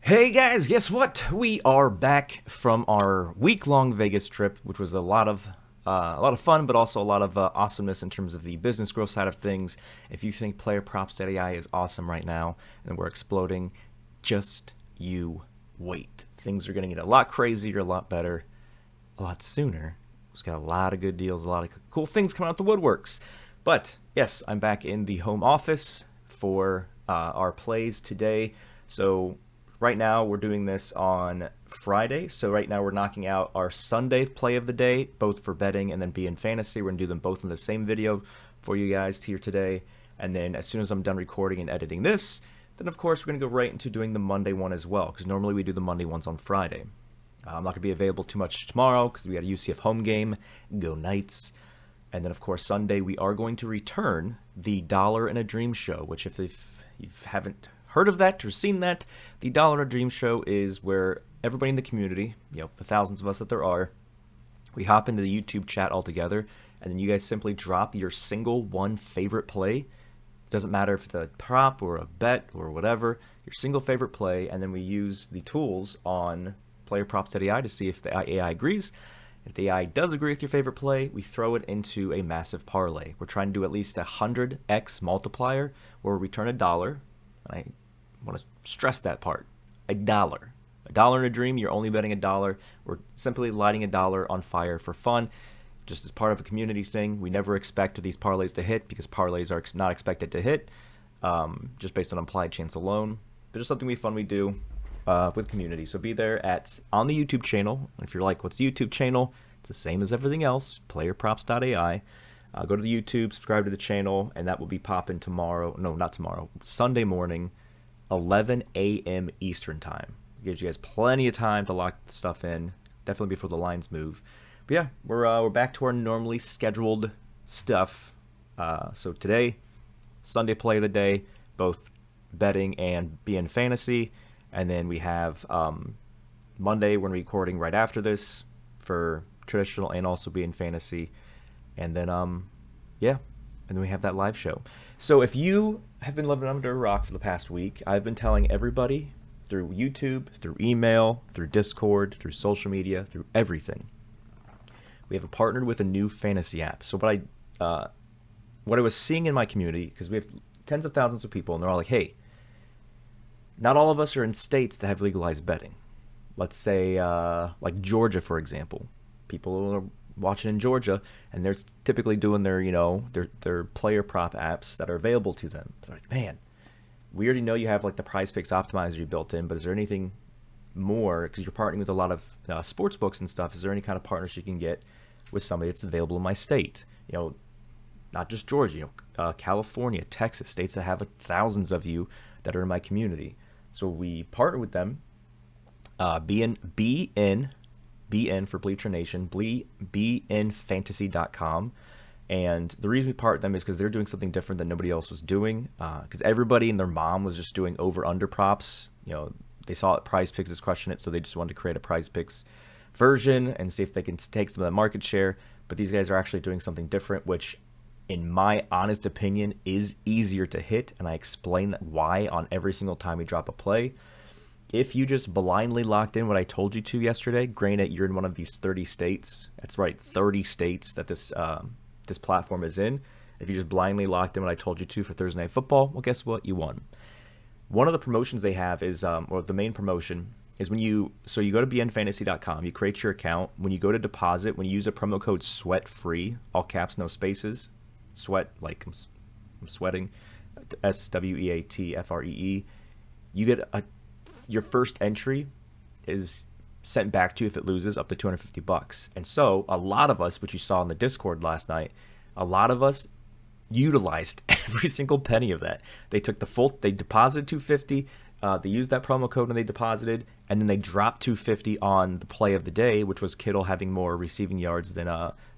Hey guys, guess what? We are back from our week-long Vegas trip, which was a lot of fun, but also a lot of awesomeness in terms of the business growth side of things. If you think PlayerProps.ai is awesome right now and we're exploding, just you wait. Things are going to get a lot crazier, a lot better, a lot sooner. We've got a lot of good deals, a lot of cool things coming out the woodworks. But yes, I'm back in the home office for our plays today. So right now we're doing this on Friday. So right now we're knocking out our Sunday play of the day, both for betting and then be in fantasy. We're gonna do them both in the same video for you guys here today. And then as soon as I'm done recording and editing this, then of course we're gonna go right into doing the Monday one as well, because normally we do the Monday ones on Friday. I'm not gonna be available too much tomorrow because we got a UCF home game. Go Knights. And then of course Sunday we are going to return the Dollar and a Dream show, which if you haven't heard of that or seen that, the Dollar and a Dream show is where everybody in the community, the thousands of us that there are, we hop into the YouTube chat all together, and then you guys simply drop your single one favorite play. Doesn't matter if it's a prop or a bet or whatever, your single favorite play, and then we use the tools on PlayerProps.ai to see if the AI agrees. If the AI does agree with your favorite play, we throw it into a massive parlay. We're trying to do at least a 100x multiplier where we return $1. I want to stress that part. $1. $1 in a dream, you're only betting $1. We're simply lighting $1 on fire for fun, just as part of a community thing. We never expect these parlays to hit because parlays are not expected to hit, just based on implied chance alone. But just something fun we do with community. So be there on the YouTube channel. If you're like, what's the YouTube channel? It's the same as everything else, PlayerProps.ai. Go to the YouTube, subscribe to the channel, and that will be popping tomorrow. No, not tomorrow. Sunday morning, 11 a.m. Eastern time. It gives you guys plenty of time to lock the stuff in, definitely before the lines move. But yeah, we're back to our normally scheduled stuff. So today, Sunday play of the day, both betting and be in fantasy. And then we have Monday, we're recording right after this for traditional and also be in fantasy. And then, and then we have that live show. So if you have been living under a rock for the past week, I've been telling everybody through YouTube, through email, through Discord, through social media, through everything. We have partnered with a new fantasy app. So what I was seeing in my community, because we have tens of thousands of people, and they're all like, hey, not all of us are in states that have legalized betting. Let's say like Georgia, for example. People are watching in Georgia, and they're typically doing their, their player prop apps that are available to them. They're like, man, we already know you have like the Prize Picks optimizer you built in, but is there anything more? Because you're partnering with a lot of sports books and stuff. Is there any kind of partnership you can get with somebody that's available in my state? Not just Georgia, California, Texas, states that have thousands of you that are in my community. So we partner with them. BN for Bleacher Nation, BNFantasy.com. And the reason we partner with them is because they're doing something different than nobody else was doing. Because everybody and their mom was just doing over-under props. They saw it, Prize Picks is crushing it, so they just wanted to create a Prize Picks version and see if they can take some of that market share. But these guys are actually doing something different, which in my honest opinion is easier to hit. And I explain why on every single time we drop a play. If you just blindly locked in what I told you to yesterday, granted you're in one of these 30 states. That's right, 30 states that this platform is in. If you just blindly locked in what I told you to for Thursday Night Football, well, guess what? You won. One of the promotions they have is, or the main promotion is you go to bnfantasy.com, you create your account. When you go to deposit, when you use a promo code SWEATFREE, all caps, no spaces, sweat, like I'm sweating, SWEATFREE, you get your first entry is sent back to you if it loses up to $250. And so a lot of us, which you saw in the Discord last night, a lot of us utilized every single penny of that. They took they deposited $250, they used that promo code when they deposited, and then they dropped $250 on the play of the day, which was Kittle having more receiving yards than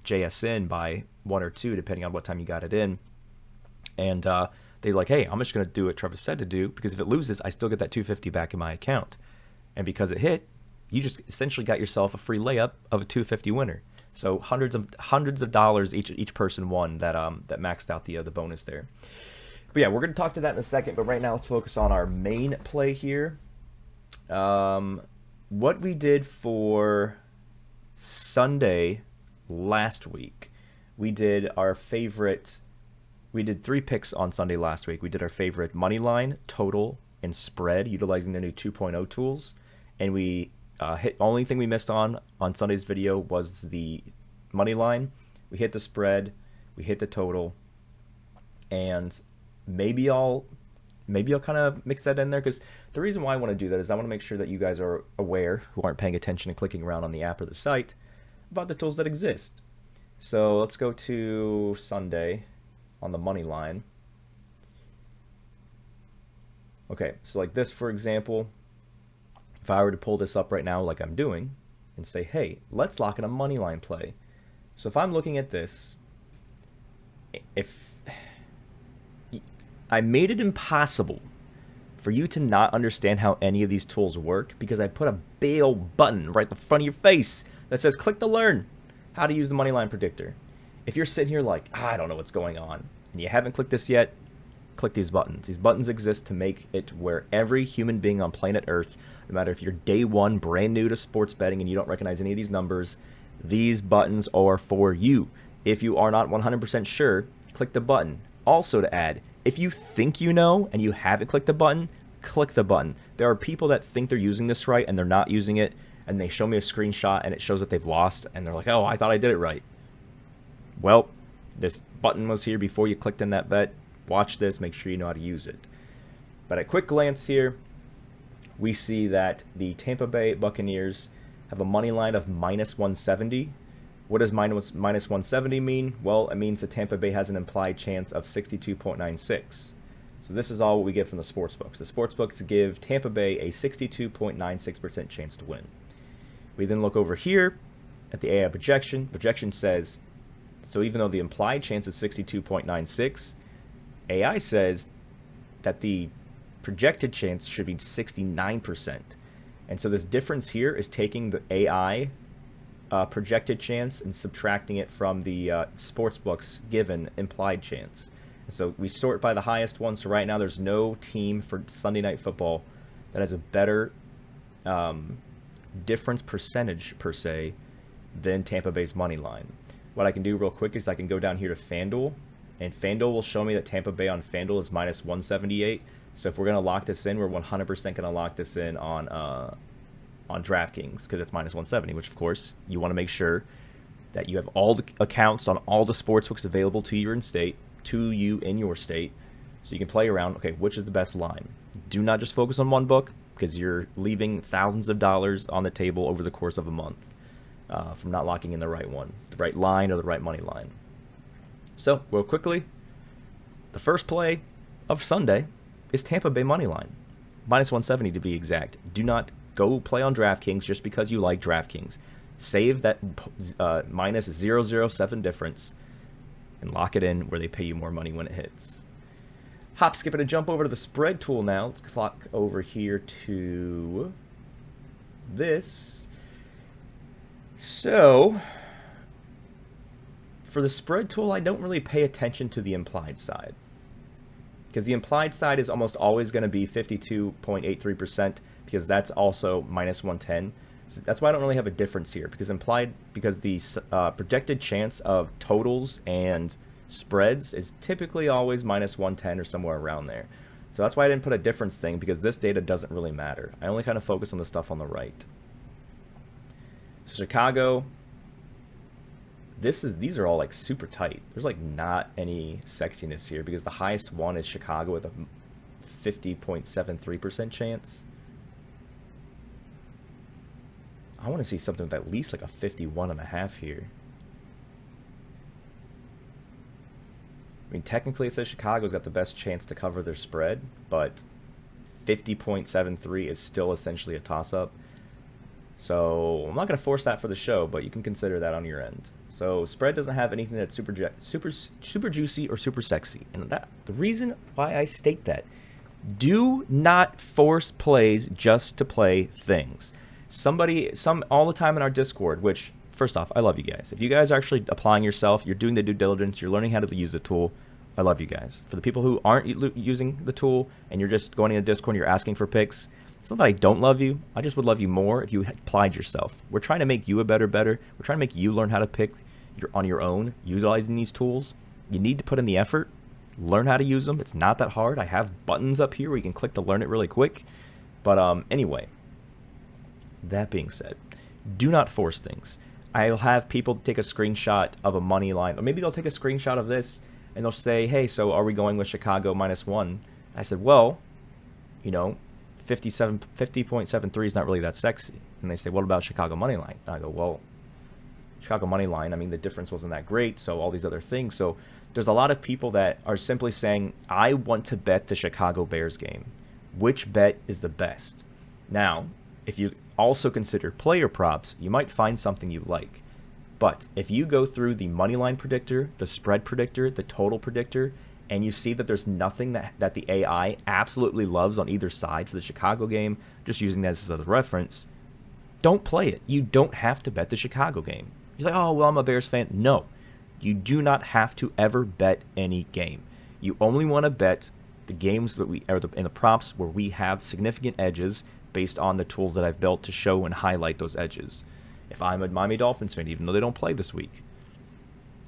JSN by 1 or 2, depending on what time you got it in. And they're like, hey, I'm just going to do what Trevor said to do, because if it loses, I still get that $250 back in my account. And because it hit, you just essentially got yourself a free layup of a $250 winner. So hundreds of dollars each person won that maxed out the bonus there. But yeah, we're going to talk to that in a second. But right now, let's focus on our main play here. What we did for Sunday last week, we did our favorite. We did 3 picks on Sunday last week. We did our favorite money line, total, and spread, utilizing the new 2.0 tools. And we hit. Only thing we missed on Sunday's video was the money line. We hit the spread, we hit the total, and maybe I'll kind of mix that in there, because the reason why I want to do that is I want to make sure that you guys are aware, who aren't paying attention and clicking around on the app or the site, about the tools that exist. So let's go to Sunday on the money line. Okay, so like this, for example, if I were to pull this up right now like I'm doing and say, hey, let's lock in a money line play. So if I'm looking at this, if I made it impossible for you to not understand how any of these tools work, because I put a big old button right in the front of your face that says click to learn how to use the moneyline predictor. If you're sitting here like, I don't know what's going on, and you haven't clicked this yet, click these buttons. These buttons exist to make it where every human being on planet Earth, no matter if you're day one, brand new to sports betting, and you don't recognize any of these numbers, these buttons are for you. If you are not 100% sure, click the button. Also to add, if you think you know and you haven't clicked the button, click the button. There are people that think they're using this right and they're not using it, and they show me a screenshot and it shows that they've lost, and they're like, oh, I thought I did it right. Well, this button was here before you clicked in that bet. Watch this, make sure you know how to use it. But at quick glance here, we see that the Tampa Bay Buccaneers have a money line of minus 170. What does minus 170 mean? Well, it means that Tampa Bay has an implied chance of 62.96. So this is all what we get from the sportsbooks. The sportsbooks give Tampa Bay a 62.96% chance to win. We then look over here at the AI projection. Projection says, so even though the implied chance is 62.96, AI says that the projected chance should be 69%. And so this difference here is taking the AI projected chance and subtracting it from the sportsbook's given implied chance. And so we sort by the highest one. So right now there's no team for Sunday Night Football that has a better difference percentage per se than Tampa Bay's money line. What I can do real quick is I can go down here to FanDuel, and FanDuel will show me that Tampa Bay on FanDuel is minus 178. So if we're going to lock this in, we're 100% going to lock this in on DraftKings, because it's minus 170, which of course you want to make sure that you have all the accounts on all the sportsbooks available to you in your state, so you can play around, okay, which is the best line. Do not just focus on one book, because you're leaving thousands of dollars on the table over the course of a month from not locking in the right one, the right line or the right money line. So real quickly, the first play of Sunday is Tampa Bay money line, minus 170 to be exact. Do not go play on DraftKings just because you like DraftKings. Save that minus 0.007 difference and lock it in where they pay you more money when it hits. Hop, skip, and a jump over to the spread tool now. Let's clock over here to this. So for the spread tool, I don't really pay attention to the implied side, because the implied side is almost always going to be 52.83%, because that's also minus 110. So that's why I don't really have a difference here, because the projected chance of totals and spreads is typically always minus 110 or somewhere around there. So that's why I didn't put a difference thing, because this data doesn't really matter. I only kind of focus on the stuff on the right. So Chicago, these are all like super tight. There's like not any sexiness here, because the highest one is Chicago with a 50.73% chance. I want to see something with at least like a 51.5 here. I mean, technically it says Chicago's got the best chance to cover their spread, but 50.73 is still essentially a toss-up. So I'm not going to force that for the show, but you can consider that on your end. So spread doesn't have anything that's super juicy or super sexy. And the reason why I state that, do not force plays just to play things. All the time in our Discord, which, first off, I love you guys. If you guys are actually applying yourself, you're doing the due diligence, you're learning how to use the tool, I love you guys. For the people who aren't using the tool and you're just going into Discord and you're asking for picks, It's not that I don't love you. I just would love you more if you applied yourself. We're trying to make you a better. We're trying to make you learn how to pick on your own, utilizing these tools. You need to put in the effort, learn how to use them. It's not that hard. I have buttons up here where you can click to learn it really quick. But anyway, that being said, do not force things. I'll have people take a screenshot of a money line, or maybe they'll take a screenshot of this and they'll say, hey, so are we going with Chicago -1? I said, well, 50.73 is not really that sexy. And they say, what about Chicago money line? And I go, well, Chicago money line, I mean, the difference wasn't that great, so all these other things. So there's a lot of people that are simply saying, I want to bet the Chicago Bears game. Which bet is the best? Now, if you also consider player props, you might find something you like. But if you go through the money line predictor, the spread predictor, the total predictor, and you see that there's nothing that the AI absolutely loves on either side for the Chicago game, just using this as a reference, don't play it. You don't have to bet the Chicago game. You're like, oh, well, I'm a Bears fan. No, you do not have to ever bet any game. You only want to bet the games that in the props where we have significant edges based on the tools that I've built to show and highlight those edges. If I'm a Miami Dolphins fan, even though they don't play this week,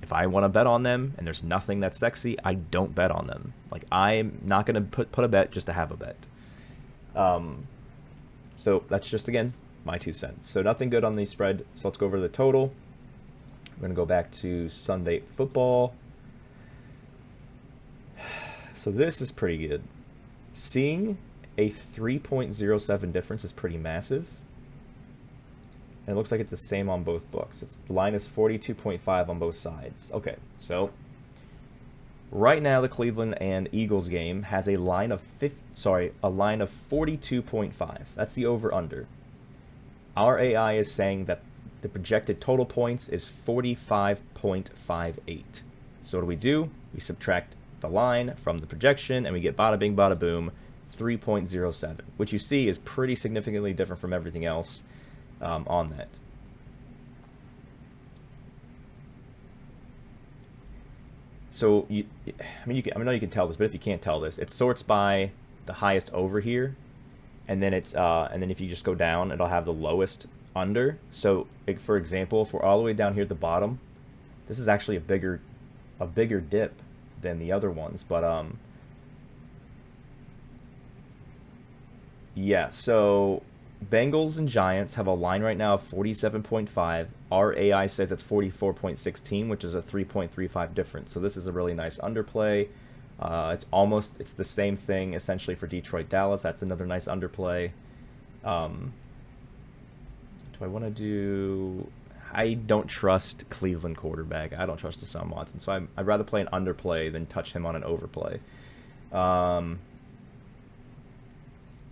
if I want to bet on them and there's nothing that's sexy, I don't bet on them. Like, I'm not going to put a bet just to have a bet. So that's just, again, my 2 cents. So nothing good on the spread. So let's go over the total. We're going to go back to Sunday football. So this is pretty good. Seeing a 3.07 difference is pretty massive. And it looks like it's the same on both books. The line is 42.5 on both sides. Okay, so right now the Cleveland and Eagles game has a line of 42.5. That's the over/under. Our AI is saying that the projected total points is 45.58. So what do? We subtract the line from the projection, and we get bada bing, bada boom, 3.07, which you see is pretty significantly different from everything else on that. So I know you can tell this, but if you can't tell this, it sorts by the highest over here, and then if you just go down, it'll have the lowest under. So for example, if we're all the way down here at the bottom, this is actually a bigger dip than the other ones, but yeah, so Bengals and Giants have a line right now of 47.5. Our AI says it's 44.16, which is a 3.35 difference. So this is a really nice underplay. It's the same thing essentially for Detroit Dallas. That's another nice underplay. Do I want to do? I don't trust Cleveland quarterback. I don't trust Deshaun Watson. So I'd rather play an underplay than touch him on an overplay.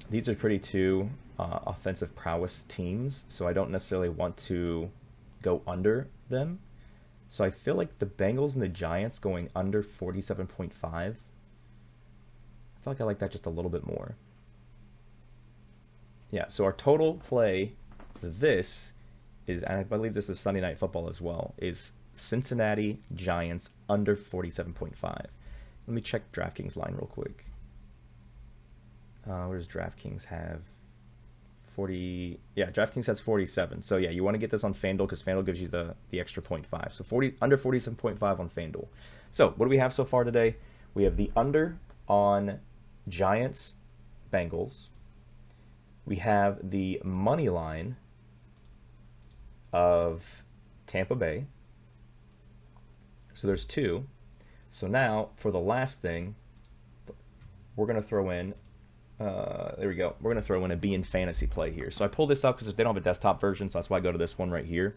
These are pretty two offensive prowess teams, so I don't necessarily want to go under them. So I feel like the Bengals and the Giants going under 47.5. I feel like I like that just a little bit more. Yeah, so our total play for this is, and I believe this is Sunday Night Football as well, is Cincinnati Giants under 47.5. Let me check DraftKings line real quick. Where does DraftKings have? 40, yeah, DraftKings has 47. So yeah, you want to get this on FanDuel because FanDuel gives you the extra 0.5. So under 47.5 on FanDuel. So what do we have so far today? We have the under on Giants, Bengals. We have the money line of Tampa Bay. So there's 2. So now for the last thing, we're going to throw in there we go. We're going to throw in a B in fantasy play here. So I pulled this up because they don't have a desktop version, so that's why I go to this one right here.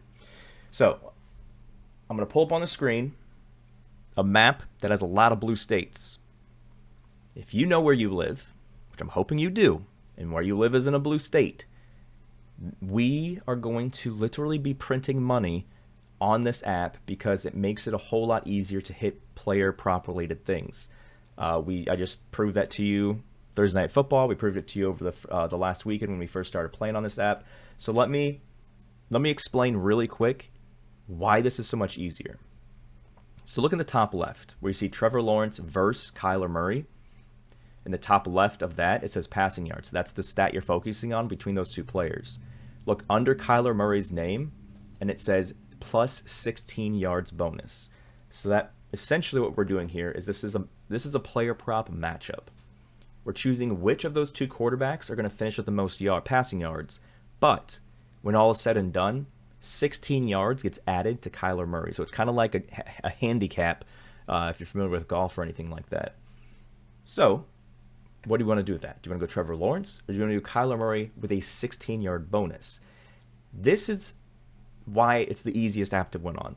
So I'm going to pull up on the screen a map that has a lot of blue states. If you know where you live, which I'm hoping you do, and where you live is in a blue state, we are going to literally be printing money on this app because it makes it a whole lot easier to hit player prop related things. I just proved that to you Thursday Night Football. We proved it to you over the last weekend when we first started playing on this app. So let me explain really quick why this is so much easier. So look in the top left where you see Trevor Lawrence versus Kyler Murray. In the top left of that, it says passing yards. That's the stat you're focusing on between those two players. Look under Kyler Murray's name, and it says plus 16 yards bonus. So that essentially what we're doing here is this is a player prop matchup. We're choosing which of those two quarterbacks are going to finish with the most passing yards, but when all is said and done, 16 yards gets added to Kyler Murray. So it's kind of like a handicap if you're familiar with golf or anything like that. So what do you want to do with that? Do you want to go Trevor Lawrence, or do you want to do Kyler Murray with a 16-yard bonus? This is why it's the easiest app to win on.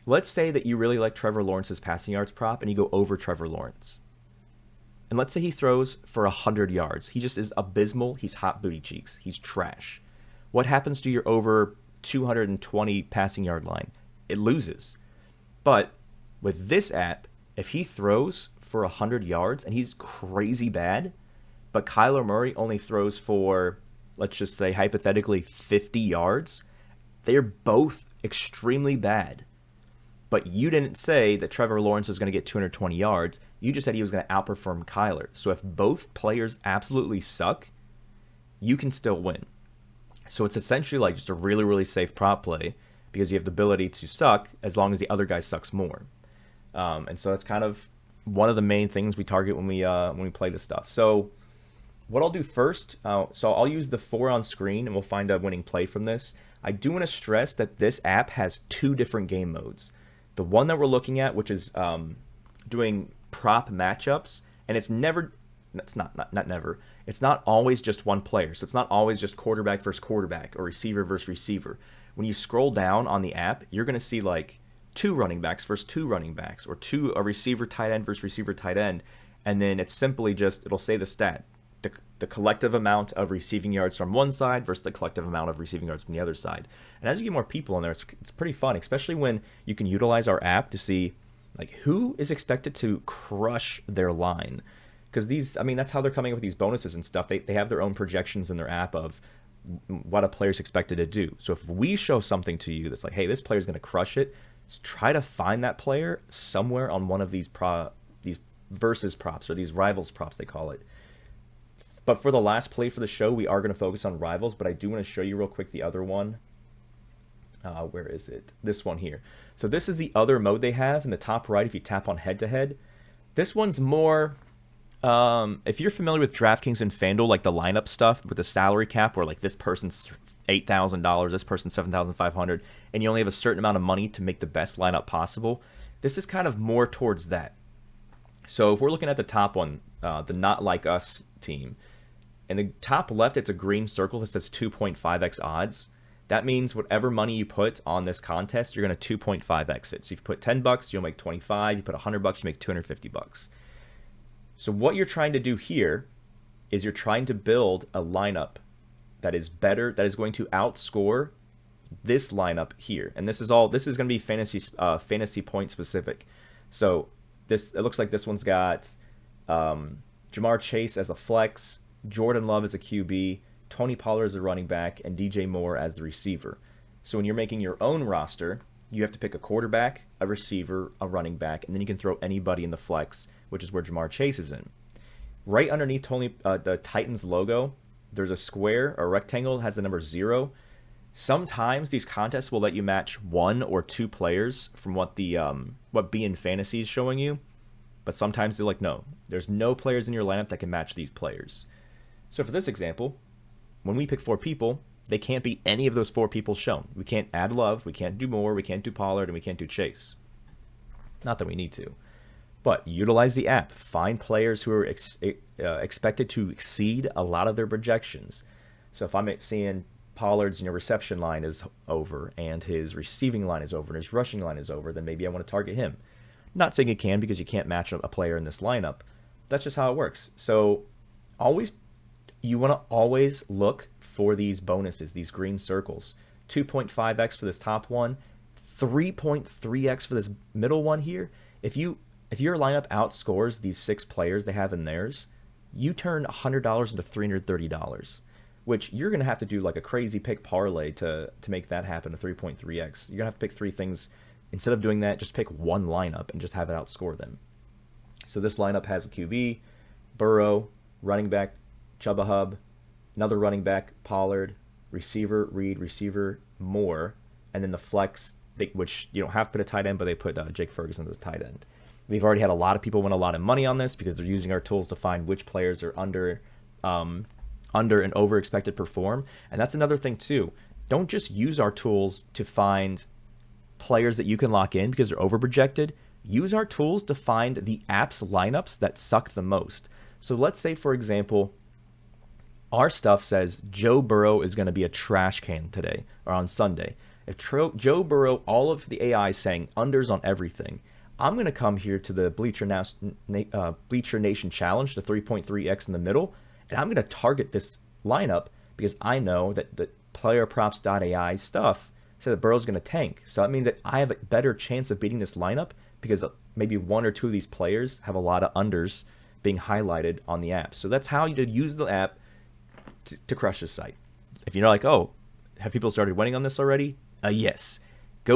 Let's say that you really like Trevor Lawrence's passing yards prop and you go over Trevor Lawrence. And let's say he throws for 100 yards. He just is abysmal. He's hot booty cheeks. He's trash. What happens to your over 220 passing yard line? It loses. But with this app, if he throws for 100 yards and he's crazy bad, but Kyler Murray only throws for, let's just say hypothetically, 50 yards, they're both extremely bad. But you didn't say that Trevor Lawrence was going to get 220 yards. You just said he was going to outperform Kyler. So if both players absolutely suck, you can still win. So it's essentially like just a really, really safe prop play because you have the ability to suck as long as the other guy sucks more. And so that's kind of one of the main things we target when we play this stuff. So what I'll do first, so I'll use the 4 on screen and we'll find a winning play from this. I do want to stress that this app has 2 different game modes. The one that we're looking at, which is doing prop matchups, and it's never, it's not never, it's not always just one player. So it's not always just quarterback versus quarterback or receiver versus receiver. When you scroll down on the app, you're going to see like 2 running backs versus 2 running backs, or a receiver tight end versus receiver tight end, and then it's simply just, it'll say the stat. The collective amount of receiving yards from one side versus the collective amount of receiving yards from the other side. And as you get more people in there, it's pretty fun, especially when you can utilize our app to see like who is expected to crush their line. Because these, I mean, that's how they're coming up with these bonuses and stuff. They have their own projections in their app of what a player's expected to do. So if we show something to you that's like, hey, this player's going to crush it, just try to find that player somewhere on one of these versus props, or these rivals props, they call it. But for the last play for the show, we are going to focus on rivals, but I do want to show you real quick the other one. Where is it? This one here. So this is the other mode they have in the top right if you tap on head-to-head. This one's more, if you're familiar with DraftKings and FanDuel, like the lineup stuff with the salary cap where like this person's $8,000, this person's $7,500, and you only have a certain amount of money to make the best lineup possible, this is kind of more towards that. So if we're looking at the top one, the Not Like Us team, in the top left, it's a green circle that says 2.5x odds. That means whatever money you put on this contest, you're going to 2.5x it. So if you put $10, you'll make 25. You put $100, you make $250. So what you're trying to do here is you're trying to build a lineup that is better, that is going to outscore this lineup here. And this is going to be fantasy point specific. So it looks like this one's got Jamar Chase as a flex, Jordan Love as a QB, Tony Pollard as a running back, and DJ Moore as the receiver. So when you're making your own roster, you have to pick a quarterback, a receiver, a running back, and then you can throw anybody in the flex, which is where Jamar Chase is in. Right underneath the Titans logo, there's a square or a rectangle that has the number 0. Sometimes these contests will let you match 1 or 2 players from what Bein Fantasy is showing you. But sometimes they're like, no, there's no players in your lineup that can match these players. So for this example, when we pick 4 people, they can't be any of those 4 people shown. We can't add Love, we can't do Moore, we can't do Pollard, and we can't do Chase. Not that we need to. But utilize the app. Find players who are expected to exceed a lot of their projections. So if I'm seeing Pollard's reception line is over, and his receiving line is over, and his rushing line is over, then maybe I want to target him. Not saying you can because you can't match a player in this lineup. That's just how it works. So you want to always look for these bonuses, these green circles. 2.5x for this top one, 3.3x for this middle one here. If your lineup outscores these 6 players they have in theirs, you turn $100 into $330, which you're going to have to do like a crazy pick parlay to make that happen, a 3.3x. You're going to have to pick 3 things. Instead of doing that, just pick one lineup and just have it outscore them. So this lineup has a QB, Burrow, running back, Chuba Hub, another running back, Pollard, receiver, Reed, receiver, Moore, and then the flex, which you don't have to put a tight end, but they put Jake Ferguson as a tight end. We've already had a lot of people win a lot of money on this because they're using our tools to find which players are under and over expected perform. And that's another thing too. Don't just use our tools to find players that you can lock in because they're over projected. Use our tools to find the app's lineups that suck the most. So let's say, for example, our stuff says Joe Burrow is going to be a trash can today or on Sunday. If Joe Burrow, all of the AI is saying unders on everything, I'm going to come here to the Bleacher Nation Challenge, the 3.3x in the middle, and I'm going to target this lineup because I know that the PlayerProps.ai stuff said that Burrow's going to tank. So that means that I have a better chance of beating this lineup because maybe one or two of these players have a lot of unders being highlighted on the app. So that's how you use the app to crush this site. If you're like, oh, have people started winning on this already? Yes. We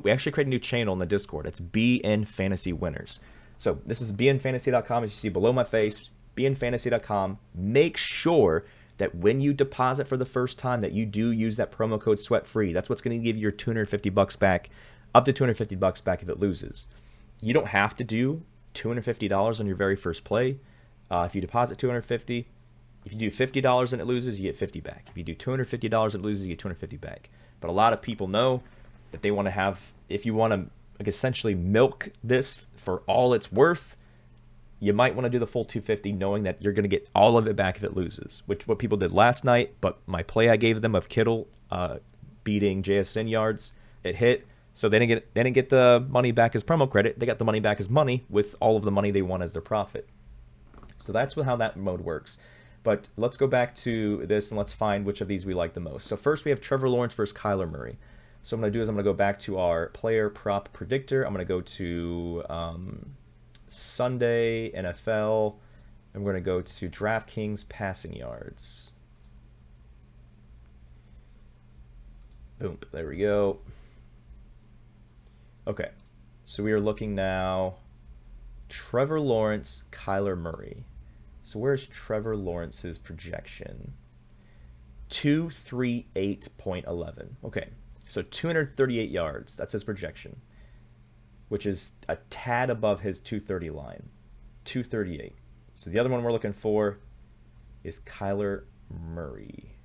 actually created a new channel in the Discord. It's BN Fantasy Winners. So this is bnfantasy.com, as you see below my face, bnfantasy.com. Make sure that when you deposit for the first time that you do use that promo code SWEATFREE. That's what's going to give you your $250 back, up to $250 back if it loses. You don't have to do $250 on your very first play. If you deposit $250, if you do $50 and it loses, you get $50 back. If you do $250 and it loses, you get $250 back. But a lot of people know that they want to have, if you want to essentially milk this for all it's worth, you might want to do the full $250 knowing that you're going to get all of it back if it loses, which what people did last night. But my play I gave them of Kittle beating JSN yards, it hit. So they didn't get the money back as promo credit. They got the money back as money with all of the money they won as their profit. So that's how that mode works. But let's go back to this and let's find which of these we like the most. So first we have Trevor Lawrence versus Kyler Murray. So what I'm going to do is I'm going to go back to our player prop predictor. I'm going to go to Sunday NFL. I'm going to go to DraftKings passing yards. Boom. There we go. Okay. So we are looking now. Trevor Lawrence, Kyler Murray. So where's Trevor Lawrence's projection? 238.11. Okay. So 238 yards, that's his projection, which is a tad above his 230 line, 238. So the other one we're looking for is Kyler Murray.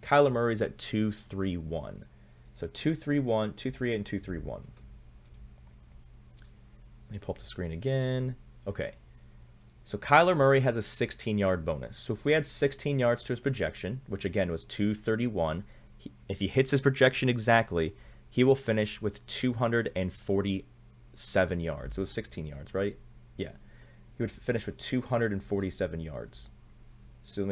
Kyler Murray's at 231. So 231, 238, and 231. Let me pull up the screen again. Okay. So Kyler Murray has a 16-yard bonus. So if we add 16 yards to his projection, which again was 231, if he hits his projection exactly, he will finish with 247 yards. It was 16 yards, right? Yeah. He would finish with 247 yards. So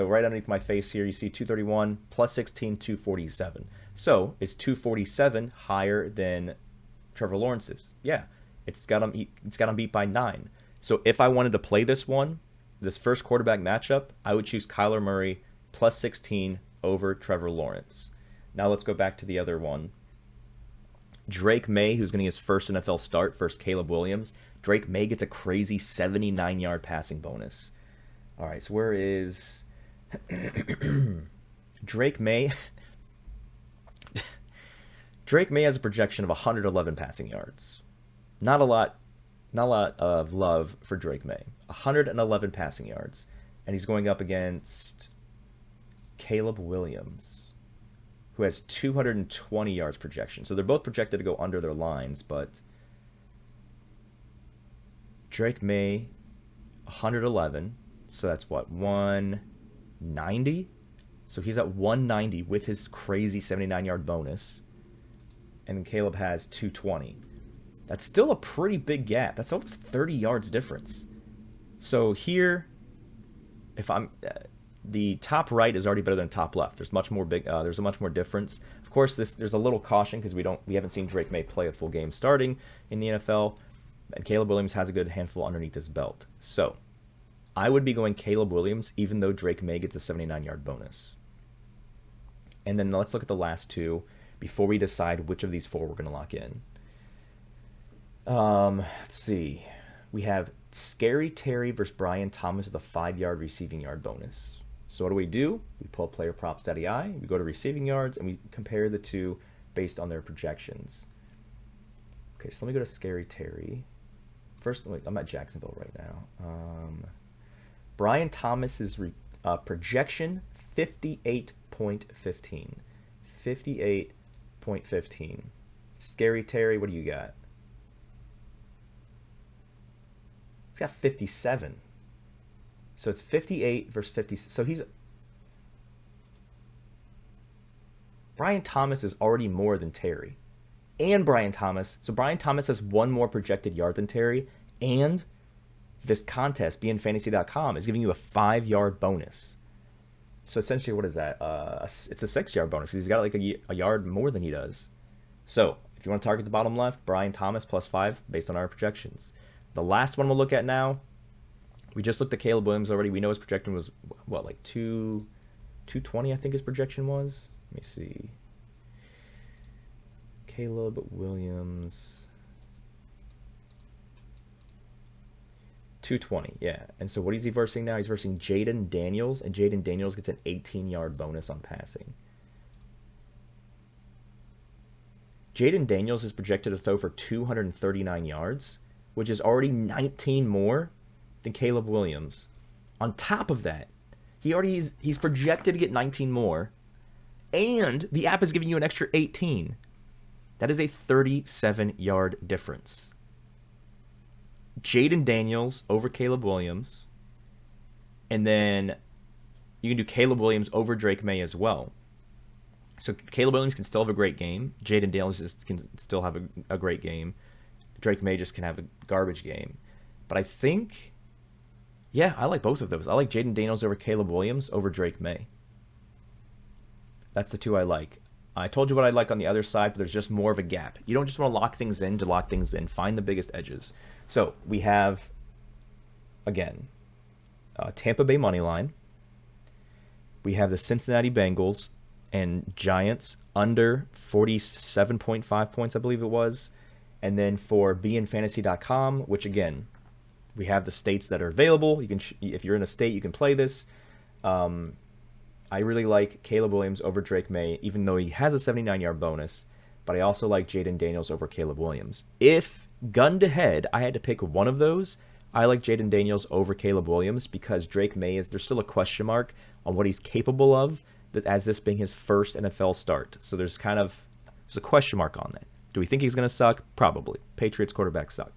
right underneath my face here, you see 231 plus 16, 247. So is 247 higher than Trevor Lawrence's? Yeah. It's got him beat by 9. So if I wanted to play this first quarterback matchup, I would choose Kyler Murray plus 16 over Trevor Lawrence. Now let's go back to the other one. Drake May, who's getting his first NFL start, versus Caleb Williams. Drake May gets a crazy 79-yard passing bonus. All right, so where is Drake May? Drake May has a projection of 111 passing yards. Not a lot of love for Drake May. 111 passing yards. And he's going up against Caleb Williams, who has 220 yards projection. So they're both projected to go under their lines, but Drake May, 111. So that's what, 190? So he's at 190 with his crazy 79-yard bonus. And Caleb has 220. That's still a pretty big gap. That's almost 30 yards difference. So here, if I'm the top right is already better than top left. There's much more there's a much more difference. Of course, there's a little caution because we haven't seen Drake May play a full game starting in the NFL, and Caleb Williams has a good handful underneath his belt. So I would be going Caleb Williams, even though Drake May gets a 79-yard bonus. And then let's look at the last two before we decide which of these four we're going to lock in. Let's see. We have Scary Terry versus Brian Thomas with a 5-yard receiving yard bonus. So what do? We pull up PlayerProps.ai, we go to receiving yards, and we compare the two based on their projections. Okay, so let me go to Scary Terry. First, I'm at Jacksonville right now. Brian Thomas's projection, 58.15. 58.15. Scary Terry, what do you got? He's got 57. So it's 58 versus 50. So Brian Thomas is already more than Terry. And Brian Thomas. So Brian Thomas has one more projected yard than Terry. And this contest, beInFantasy.com, is giving you a 5-yard bonus. So essentially, what is that? It's a 6-yard bonus because he's got like a yard more than he does. So if you want to target the bottom left, Brian Thomas plus 5 based on our projections. The last one we'll look at now, we just looked at Caleb Williams already. We know his projection was, what, like 220, I think his projection was? Let me see. Caleb Williams. 220, yeah. And so what is he versing now? He's versing Jaden Daniels, and Jaden Daniels gets an 18-yard bonus on passing. Jaden Daniels is projected to throw for 239 yards, which is already 19 more than Caleb Williams. On top of that, he's projected to get 19 more, and the app is giving you an extra 18. That is a 37-yard difference. Jaden Daniels over Caleb Williams, and then you can do Caleb Williams over Drake May as well. So Caleb Williams can still have a great game. Jaden Daniels can still have a great game. Drake May just can have a garbage game. But I think, yeah, I like both of those. I like Jaden Daniels over Caleb Williams over Drake May. That's the two I like. I told you what I like on the other side, but there's just more of a gap. You don't just want to lock things in to lock things in. Find the biggest edges. So we have, again, Tampa Bay moneyline. We have the Cincinnati Bengals and Giants under 47.5 points, I believe it was. And then for beInFantasy.com, which again, we have the states that are available. You can, if you're in a state, you can play this. I really like Caleb Williams over Drake May, even though he has a 79-yard bonus. But I also like Jaden Daniels over Caleb Williams. If, gun to head, I had to pick one of those, I like Jaden Daniels over Caleb Williams because Drake May there's still a question mark on what he's capable of, as this being his first NFL start. So there's a question mark on that. Do we think he's going to suck? Probably. Patriots quarterbacks suck.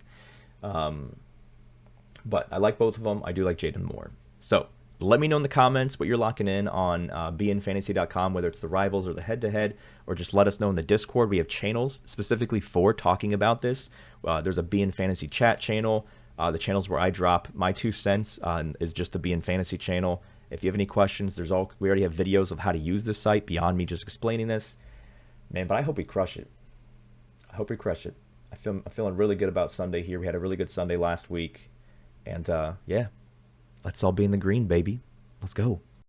But I like both of them. I do like Jaden more. So let me know in the comments what you're locking in on beInFantasy.com, whether it's the rivals or the head-to-head, or just let us know in the Discord. We have channels specifically for talking about this. There's a beInFantasy chat channel. The channels where I drop my 2 cents is just the beInFantasy channel. If you have any questions, we already have videos of how to use this site beyond me just explaining this. Man, but I hope we crush it. I hope we crush it. I'm feeling really good about Sunday here. We had a really good Sunday last week. And, yeah. Let's all be in the green, baby. Let's go.